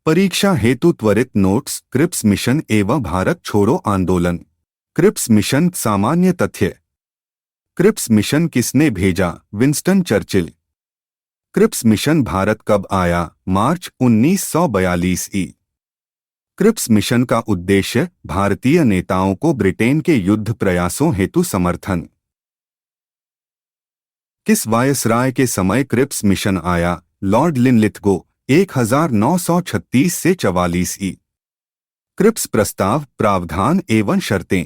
परीक्षा हेतु त्वरित नोट्स। क्रिप्स मिशन एवं भारत छोड़ो आंदोलन। क्रिप्स मिशन सामान्य तथ्य। क्रिप्स मिशन किसने भेजा? Winston Churchill. क्रिप्स मिशन भारत कब आया? मार्च 1942 ई। क्रिप्स मिशन का उद्देश्य भारतीय नेताओं को ब्रिटेन के युद्ध प्रयासों हेतु समर्थन। किस वायसराय के समय क्रिप्स मिशन आया? Lord Linlithgow. 1936 से 44 ई। क्रिप्स प्रस्ताव, प्रावधान एवं शर्तें।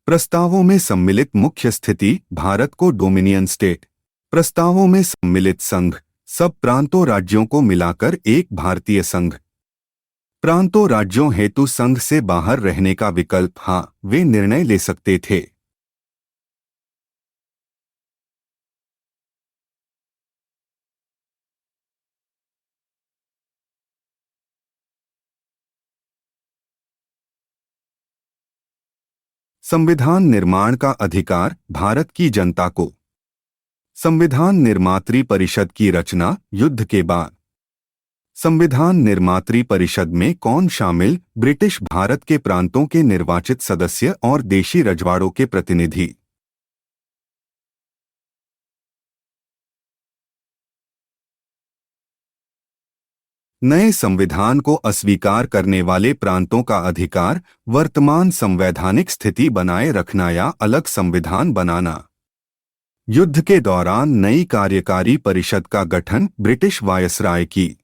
प्रस्तावों में सम्मिलित मुख्य स्थिति, भारत को डोमिनियन स्टेट। प्रस्तावों में सम्मिलित संघ, सब प्रांतों राज्यों को मिलाकर एक भारतीय संघ। प्रांतों राज्यों हेतु संघ से बाहर रहने का विकल्प, हाँ, वे निर्णय ले सकते थे। संविधान निर्माण का अधिकार भारत की जनता को। संविधान निर्मात्री परिषद की रचना युद्ध के बाद। संविधान निर्मात्री परिषद में कौन शामिल? ब्रिटिश भारत के प्रांतों के निर्वाचित सदस्य और देशी रजवाड़ों के प्रतिनिधि। नए संविधान को अस्वीकार करने वाले प्रांतों का अधिकार वर्तमान संवैधानिक स्थिति बनाए रखना या अलग संविधान बनाना। युद्ध के दौरान नई कार्यकारी परिषद का गठन ब्रिटिश वायसराय की।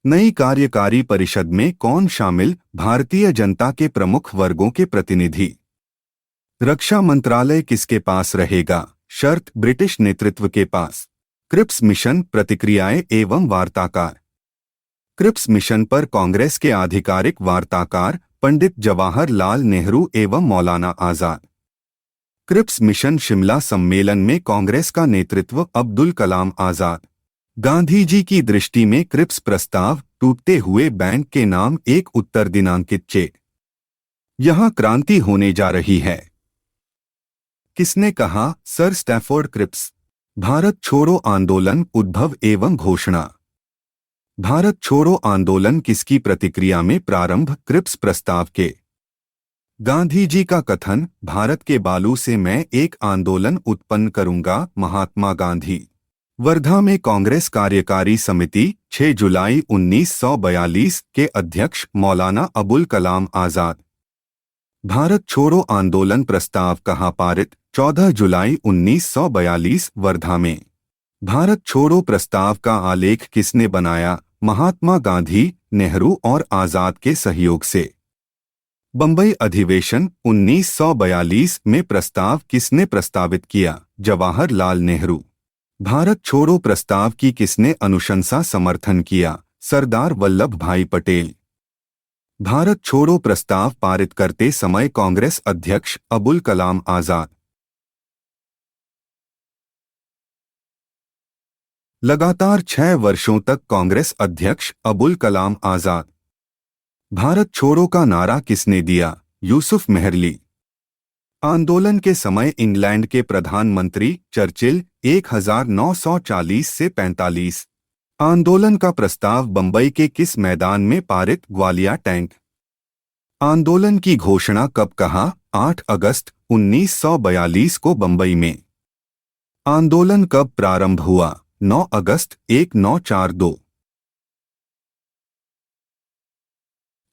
नई कार्यकारी परिषद में कौन शामिल? भारतीय जनता के प्रमुख वर्गों के प्रतिनिधि। रक्षा मंत्रालय किसके पास रहेगा? शर्त ब्रिटिश नेतृत्व के पास। क्रिप्स मिशन प्रतिक्रियाएं एवं वार्ताकार। क्रिप्स मिशन पर कांग्रेस के आधिकारिक वार्ताकार पंडित जवाहरलाल नेहरू एवं मौलाना आजाद। क्रिप्स मिशन शिमला सम्मेलन में कांग्रेस का नेतृत्व अब्दुल कलाम आजाद। गांधी जी की दृष्टि में क्रिप्स प्रस्ताव टूटते हुए बैंक के नाम एक उत्तर दिनांकित चेक। यहां क्रांति होने जा रही है। किसने कहा? Sir Stafford Cripps. भारत छोड़ो आंदोलन उद्भव एवं घोषणा। भारत छोड़ो आंदोलन किसकी प्रतिक्रिया में प्रारंभ? क्रिप्स प्रस्ताव के। गांधी जी का कथन, भारत के बालू से मैं एक आंदोलन उत्पन्न करूंगा, महात्मा गांधी। वर्धा में कांग्रेस कार्यकारी समिति 6 जुलाई 1942 के अध्यक्ष मौलाना अबुल कलाम आजाद। भारत छोड़ो आंदोलन प्रस्ताव कहाँ पारित? 14 जुलाई 1942 वर्धा में। भारत छोड़ो प्रस्ताव का आलेख किसने बनाया? महात्मा गांधी, नेहरू और आजाद के सहयोग से। बंबई अधिवेशन 1942 में प्रस्ताव किसने प्रस्तावित किया? जवाहरलाल नेहरू। भारत छोड़ो प्रस्ताव की किसने अनुशंसा समर्थन किया? सरदार वल्लभ भाई पटेल। भारत छोड़ो प्रस्ताव पारित करते समय कांग्रेस अध्यक्ष अबुल कलाम आजाद। लगातार 6 वर्षों तक कांग्रेस अध्यक्ष अबुल कलाम आजाद। भारत छोड़ो का नारा किसने दिया? यूसुफ मेहरली। आंदोलन के समय इंग्लैंड के प्रधानमंत्री चर्चिल 1940 से 45। आंदोलन का प्रस्ताव बंबई के किस मैदान में पारित? ग्वालिया टैंक। आंदोलन की घोषणा कब कहा? 8 अगस्त 1942 को बंबई में। आंदोलन कब प्रारंभ हुआ? 9 अगस्त 1942।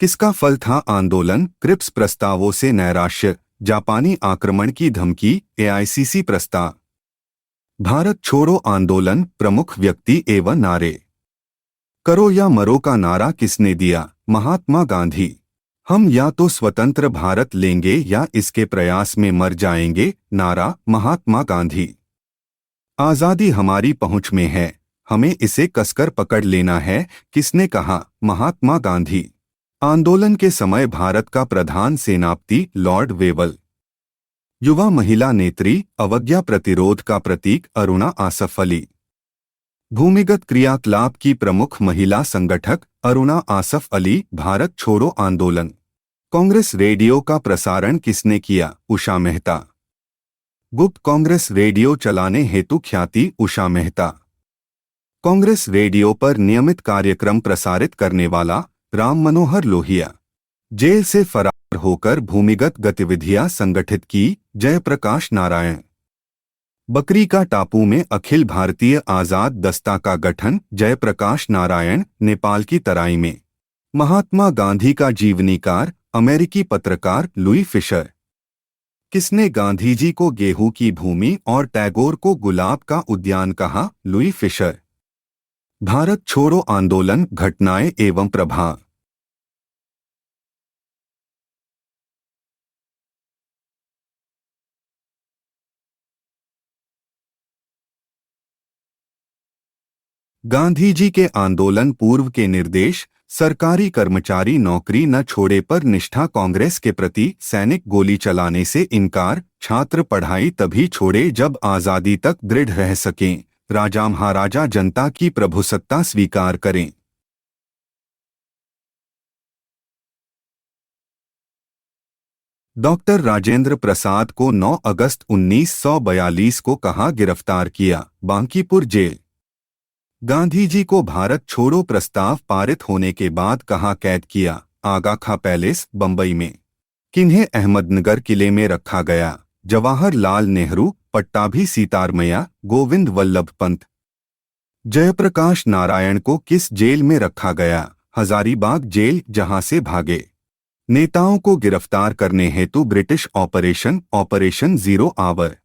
किसका फल था आंदोलन? क्रिप्स प्रस्तावों से नैराश्य, जापानी आक्रमण की धमकी, एआईसीसी प्रस्ताव। भारत छोड़ो आंदोलन प्रमुख व्यक्ति एवं नारे। करो या मरो का नारा किसने दिया? महात्मा गांधी। हम या तो स्वतंत्र भारत लेंगे या इसके प्रयास में मर जाएंगे, नारा महात्मा गांधी। आजादी हमारी पहुंच में है, हमें इसे कसकर पकड़ लेना है, किसने कहा? महात्मा गांधी। आंदोलन के समय भारत का प्रधान सेनापति लॉर्ड वेवल। युवा महिला नेत्री, अवज्ञा प्रतिरोध का प्रतीक अरुणा आसफ अली। भूमिगत क्रियाकलाप की प्रमुख महिला संगठक अरुणा आसफ अली। भारत छोड़ो आंदोलन। कांग्रेस रेडियो का प्रसारण किसने किया? उषा मेहता। गुप्त कांग्रेस रेडियो चलाने हेतु ख्याति उषा मेहता। कांग्रेस रेडियो पर नियमित कार्यक्रम प्रसारित करने वाला राम मनोहर लोहिया। जेल से फरार होकर भूमिगत गतिविधियां संगठित की, जयप्रकाश नारायण। बकरी का टापू में अखिल भारतीय आजाद दस्ता का गठन, जयप्रकाश नारायण। नेपाल की तराई में महात्मा गांधी का जीवनीकार, अमेरिकी पत्रकार लुई फिशर। किसने गांधी जी को गेहूं की भूमि और टैगोर को गुलाब का उद्यान कहा, लुई फिशर। भारत छोड़ो आंदोलन, घटनाएं एवं प्रभाव। गांधी जी के आंदोलन पूर्व के निर्देश, सरकारी कर्मचारी नौकरी न छोड़े पर निष्ठा, कांग्रेस के प्रति सैनिक गोली चलाने से इनकार, छात्र पढ़ाई तभी छोड़े जब आजादी तक दृढ़ रह सकें, राजा महाराजा जनता की प्रभुसत्ता स्वीकार करें। डॉक्टर राजेंद्र प्रसाद को 9 अगस्त 1942 को कहाँ गिरफ्तार किया, बांकीपुर जेल। गांधी जी को भारत छोड़ो प्रस्ताव पारित होने के बाद कहाँ कैद किया, आगा खां पैलेस, बंबई में। किन्हें अहमदनगर किले में रखा गया, जवाहरलाल नेहरू, पट्टाभी सीतारमैया, गोविंद वल्लभ पंत। जयप्रकाश नारायण को किस जेल में रखा गया, हजारीबाग जेल, जहां से भागे। नेताओं को गिरफ्तार करने हेतु British operation zero hour,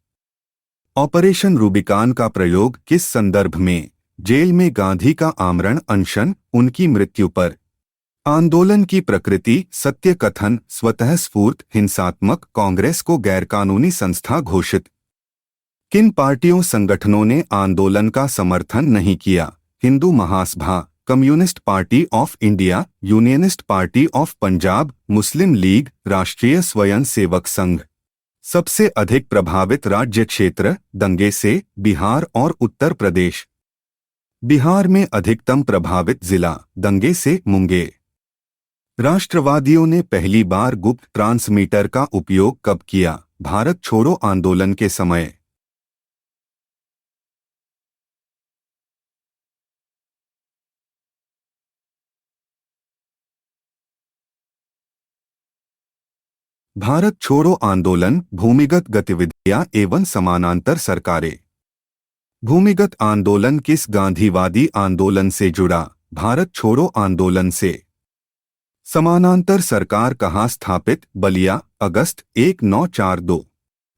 operation Rubicon का प्रयोग किस संदर्भ में, जेल में गांधी का आमरण अनशन, उनकी मृत्यु पर। आंदोलन की प्रकृति, सत्य कथन, स्वतः स्फूर्त, हिंसात्मक, कांग्रेस को गैरकानूनी संस्था घोषित। किन पार्टियों संगठनों ने आंदोलन का समर्थन नहीं किया, Hindu Mahasabha, Communist Party of India, Unionist Party of Punjab, Muslim League, Rashtriya Swayamsevak संघ। सबसे अधिक प्रभावित राज्य क्षेत्र, दंगे से बिहार और उत्तर प्रदेश। बिहार में अधिकतम प्रभावित जिला, दंगे से मुंगेर। राष्ट्रवादियों ने पहली बार गुप्त ट्रांसमीटर का उपयोग कब किया, भारत छोड़ो आंदोलन के समय। भारत छोड़ो आंदोलन, भूमिगत गतिविधियां एवं समानांतर सरकारें। भूमिगत आंदोलन किस गांधीवादी आंदोलन से जुड़ा, भारत छोड़ो आंदोलन से। समानांतर सरकार कहाँ स्थापित, बलिया, अगस्त 1942।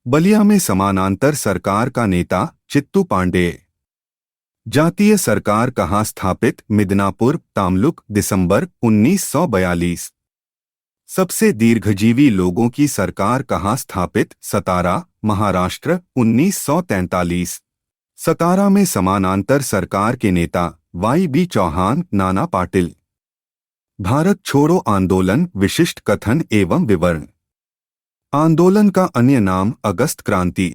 बलिया में समानांतर सरकार का नेता, चित्तू पांडेय। जातीय सरकार कहाँ स्थापित, मिदनापुर, तामलुक, दिसंबर 1942। सबसे दीर्घजीवी लोगों की सरकार कहाँ स्थापित, सतारा, महाराष्ट्र, 1943। सतारा में समानांतर सरकार के नेता, वाई.बी. चौहान, नाना पाटिल। भारत छोड़ो आंदोलन, विशिष्ट कथन एवं विवरण। आंदोलन का अन्य नाम, अगस्त क्रांति।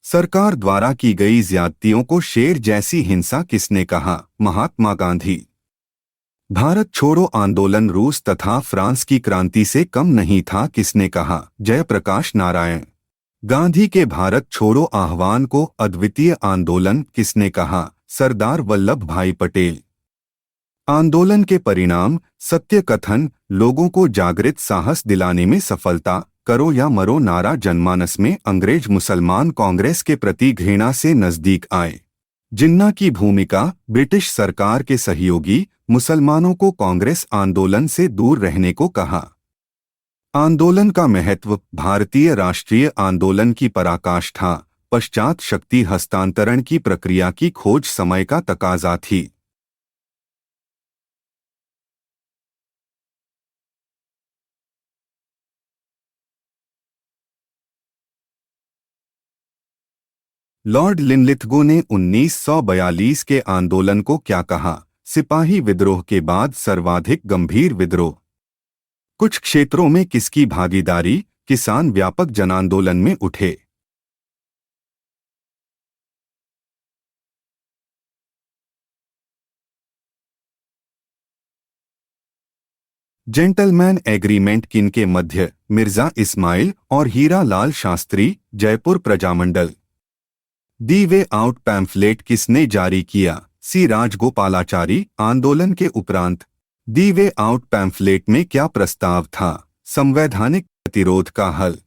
सरकार द्वारा की गई ज्यादतियों को शेर जैसी हिंसा किसने कहा, महात्मा गांधी। भारत छोड़ो आंदोलन रूस तथा फ्रांस की क्रांति से कम नहीं था, किसने कहा, जयप्रकाश नारायण। गांधी के भारत छोड़ो आह्वान को अद्वितीय आंदोलन किसने कहा, सरदार वल्लभ भाई पटेल। आंदोलन के परिणाम, सत्य कथन, लोगों को जागृत साहस दिलाने में सफलता, करो या मरो नारा जनमानस में अंग्रेज मुसलमान कांग्रेस के प्रति घृणा से नजदीक आए। जिन्ना की भूमिका, ब्रिटिश सरकार के सहयोगी, मुसलमानों को कांग्रेस आंदोलन से दूर रहने को कहा। आंदोलन का महत्व, भारतीय राष्ट्रीय आंदोलन की पराकाष्ठा, पश्चात शक्ति हस्तांतरण की प्रक्रिया की खोज समय का तकाजा थी। लॉर्ड लिनलिथगो ने 1942 के आंदोलन को क्या कहा, सिपाही विद्रोह के बाद सर्वाधिक गंभीर विद्रोह। कुछ क्षेत्रों में किसकी भागीदारी, किसान व्यापक जनांदोलन में उठे। जेंटलमैन एग्रीमेंट किनके मध्य, मिर्जा इस्माइल और हीरा लाल शास्त्री, जयपुर प्रजामंडल। दी वे आउट पैम्फलेट किसने जारी किया, सी राजगोपालाचारी। आंदोलन के उपरांत दी वे आउट पैम्फलेट में क्या प्रस्ताव था? संवैधानिक प्रतिरोध का हल।